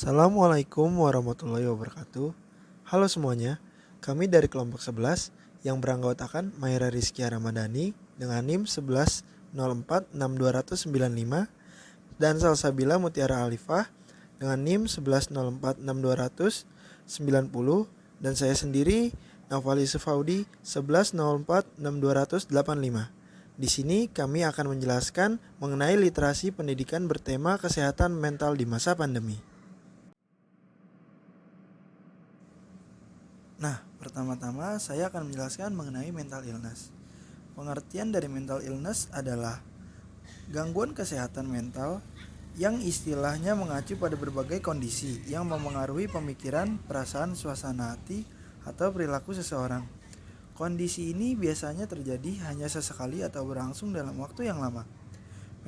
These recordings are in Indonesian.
Assalamualaikum warahmatullahi wabarakatuh. Halo semuanya, kami dari kelompok 11 yang beranggotakan Maira Rizkia Ramadhani dengan NIM 11046295 dan Salsabila Mutiara Alifah dengan NIM 11046290 dan saya sendiri Nafali Sufaudi 11046285. Di sini kami akan menjelaskan mengenai literasi pendidikan bertema kesehatan mental di masa pandemi. Nah, pertama-tama saya akan menjelaskan mengenai mental illness. Pengertian dari mental illness adalah gangguan kesehatan mental yang istilahnya mengacu pada berbagai kondisi yang memengaruhi pemikiran, perasaan, suasana hati, atau perilaku seseorang. Kondisi ini biasanya terjadi hanya sesekali atau berlangsung dalam waktu yang lama.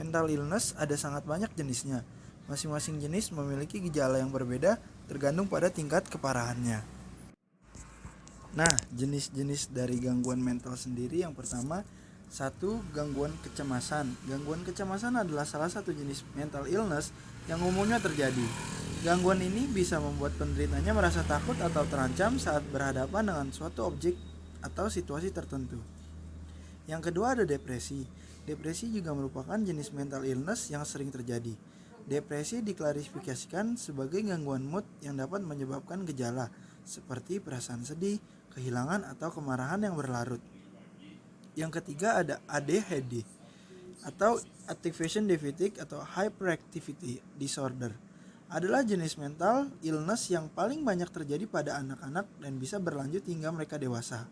Mental illness ada sangat banyak jenisnya. Masing-masing jenis memiliki gejala yang berbeda tergantung pada tingkat keparahannya. Nah, jenis-jenis dari gangguan mental sendiri yang pertama, satu, gangguan kecemasan. Gangguan kecemasan adalah salah satu jenis mental illness yang umumnya terjadi. Gangguan ini bisa membuat penderitanya merasa takut atau terancam saat berhadapan dengan suatu objek atau situasi tertentu. Yang kedua ada depresi. Depresi juga merupakan jenis mental illness yang sering terjadi. Depresi diklasifikasikan sebagai gangguan mood yang dapat menyebabkan gejala seperti perasaan sedih, kehilangan atau kemarahan yang berlarut. Yang ketiga ada ADHD atau Activation Deficit atau Hyperactivity Disorder. Adalah jenis mental illness yang paling banyak terjadi pada anak-anak dan bisa berlanjut hingga mereka dewasa.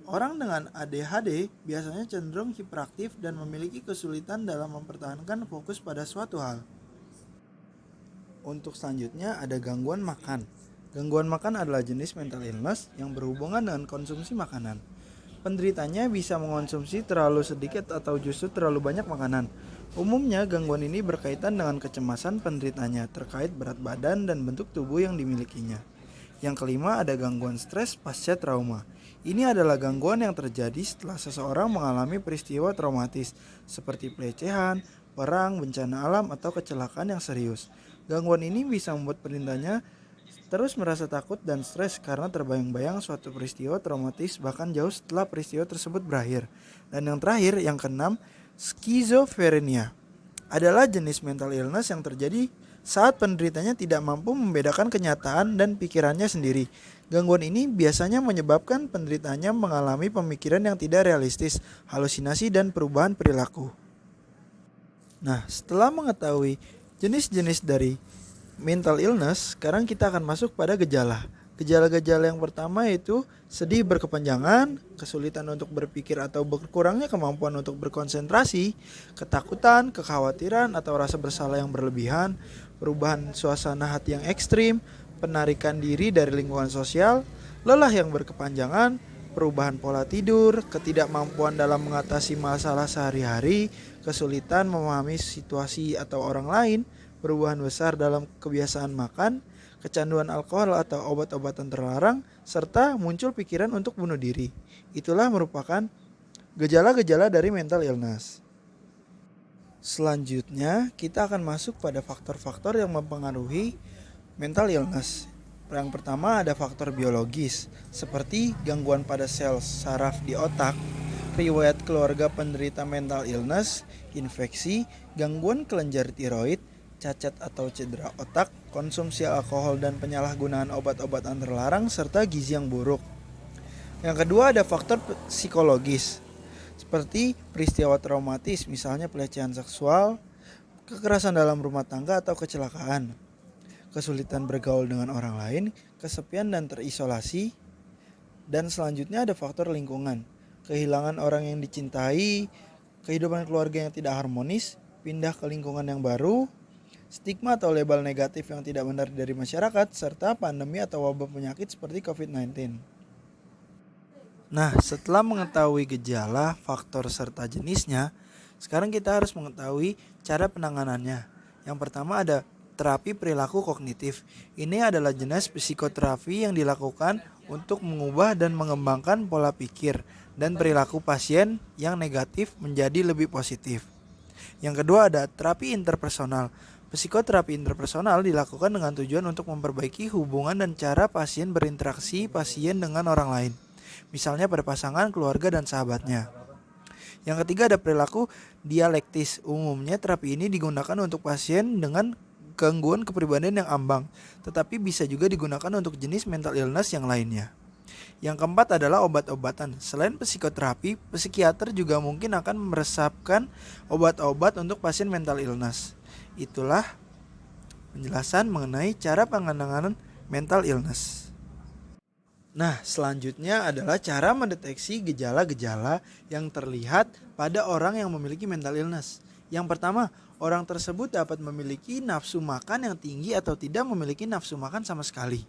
Orang dengan ADHD biasanya cenderung hiperaktif dan memiliki kesulitan dalam mempertahankan fokus pada suatu hal. Untuk selanjutnya ada gangguan makan. Gangguan makan adalah jenis mental illness yang berhubungan dengan konsumsi makanan. Penderitanya bisa mengonsumsi terlalu sedikit atau justru terlalu banyak makanan. Umumnya gangguan ini berkaitan dengan kecemasan penderitanya terkait berat badan dan bentuk tubuh yang dimilikinya. Yang kelima ada gangguan stres pasca trauma. Ini adalah gangguan yang terjadi setelah seseorang mengalami peristiwa traumatis seperti pelecehan, perang, bencana alam, atau kecelakaan yang serius. Gangguan ini bisa membuat penderitanya terus merasa takut dan stres karena terbayang-bayang suatu peristiwa traumatis bahkan jauh setelah peristiwa tersebut berakhir. Dan yang terakhir, yang keenam, skizofrenia adalah jenis mental illness yang terjadi saat penderitanya tidak mampu membedakan kenyataan dan pikirannya sendiri. Gangguan ini biasanya menyebabkan penderitanya mengalami pemikiran yang tidak realistis, halusinasi, dan perubahan perilaku. Nah, setelah mengetahui jenis-jenis dari mental illness, sekarang kita akan masuk pada gejala. Gejala-gejala yang pertama yaitu sedih berkepanjangan, kesulitan untuk berpikir atau berkurangnya kemampuan untuk berkonsentrasi, ketakutan, kekhawatiran atau rasa bersalah yang berlebihan, perubahan suasana hati yang ekstrim, penarikan diri dari lingkungan sosial, lelah yang berkepanjangan, perubahan pola tidur, ketidakmampuan dalam mengatasi masalah sehari-hari, kesulitan memahami situasi atau orang lain, perubahan besar dalam kebiasaan makan, kecanduan alkohol atau obat-obatan terlarang, serta muncul pikiran untuk bunuh diri. Itulah merupakan gejala-gejala dari mental illness. Selanjutnya, kita akan masuk pada faktor-faktor yang mempengaruhi mental illness. Yang pertama ada faktor biologis, seperti gangguan pada sel saraf di otak, riwayat keluarga penderita mental illness, infeksi, gangguan kelenjar tiroid, cacat atau cedera otak, konsumsi alkohol dan penyalahgunaan obat-obatan terlarang, serta gizi yang buruk. Yang kedua ada faktor psikologis, seperti peristiwa traumatis, misalnya pelecehan seksual, kekerasan dalam rumah tangga atau kecelakaan, kesulitan bergaul dengan orang lain, kesepian dan terisolasi. Dan selanjutnya ada faktor lingkungan, kehilangan orang yang dicintai, kehidupan keluarga yang tidak harmonis, pindah ke lingkungan yang baru, stigma atau label negatif yang tidak benar dari masyarakat, serta pandemi atau wabah penyakit seperti COVID-19. Nah, setelah mengetahui gejala, faktor, serta jenisnya, sekarang kita harus mengetahui cara penanganannya. Yang pertama ada terapi perilaku kognitif. Ini adalah jenis psikoterapi yang dilakukan untuk mengubah dan mengembangkan pola pikir dan perilaku pasien yang negatif menjadi lebih positif. Yang kedua ada terapi interpersonal. Psikoterapi interpersonal dilakukan dengan tujuan untuk memperbaiki hubungan dan cara pasien berinteraksi pasien dengan orang lain, misalnya pada pasangan, keluarga, dan sahabatnya. Yang ketiga ada perilaku dialektis. Umumnya terapi ini digunakan untuk pasien dengan gangguan kepribadian yang ambang, tetapi bisa juga digunakan untuk jenis mental illness yang lainnya. Yang keempat adalah obat-obatan. Selain psikoterapi, psikiater juga mungkin akan meresapkan obat-obat untuk pasien mental illness. Itulah penjelasan mengenai cara penanganan mental illness. Nah, selanjutnya adalah cara mendeteksi gejala-gejala yang terlihat pada orang yang memiliki mental illness. Yang pertama, orang tersebut dapat memiliki nafsu makan yang tinggi atau tidak memiliki nafsu makan sama sekali.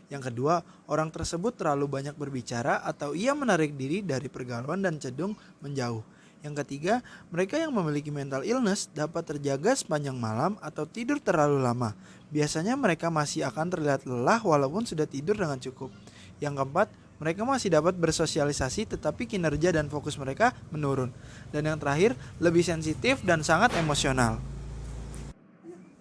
Yang kedua, orang tersebut terlalu banyak berbicara atau ia menarik diri dari pergaulan dan cenderung menjauh. Yang ketiga, mereka yang memiliki mental illness dapat terjaga sepanjang malam atau tidur terlalu lama. Biasanya mereka masih akan terlihat lelah walaupun sudah tidur dengan cukup. Yang keempat, mereka masih dapat bersosialisasi tetapi kinerja dan fokus mereka menurun. Dan yang terakhir, lebih sensitif dan sangat emosional.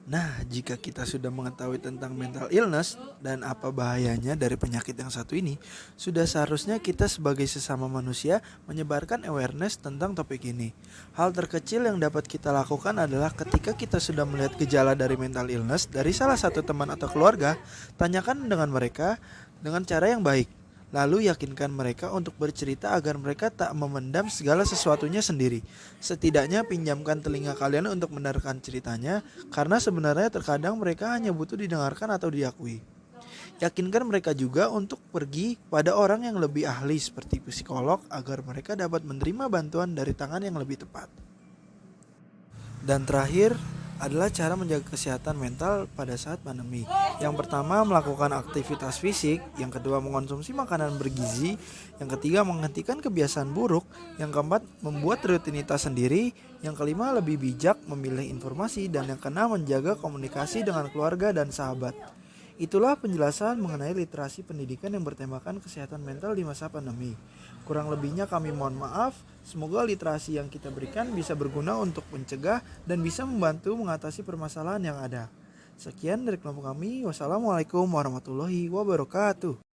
Nah, jika kita sudah mengetahui tentang mental illness dan apa bahayanya dari penyakit yang satu ini, sudah seharusnya kita sebagai sesama manusia menyebarkan awareness tentang topik ini. Hal terkecil yang dapat kita lakukan adalah ketika kita sudah melihat gejala dari mental illness dari salah satu teman atau keluarga, tanyakan dengan mereka dengan cara yang baik. Lalu yakinkan mereka untuk bercerita agar mereka tak memendam segala sesuatunya sendiri. Setidaknya pinjamkan telinga kalian untuk mendengarkan ceritanya, karena sebenarnya terkadang mereka hanya butuh didengarkan atau diakui. Yakinkan mereka juga untuk pergi pada orang yang lebih ahli seperti psikolog agar mereka dapat menerima bantuan dari tangan yang lebih tepat. Dan terakhir adalah cara menjaga kesehatan mental pada saat pandemi. Yang pertama, melakukan aktivitas fisik. Yang kedua, mengonsumsi makanan bergizi. Yang ketiga, menghentikan kebiasaan buruk. Yang keempat, membuat rutinitas sendiri. Yang kelima, lebih bijak memilih informasi. Dan yang keenam, menjaga komunikasi dengan keluarga dan sahabat. Itulah penjelasan mengenai literasi pendidikan yang bertemakan kesehatan mental di masa pandemi. Kurang lebihnya kami mohon maaf. Semoga literasi yang kita berikan bisa berguna untuk mencegah dan bisa membantu mengatasi permasalahan yang ada. Sekian dari kelompok kami. Wassalamualaikum warahmatullahi wabarakatuh.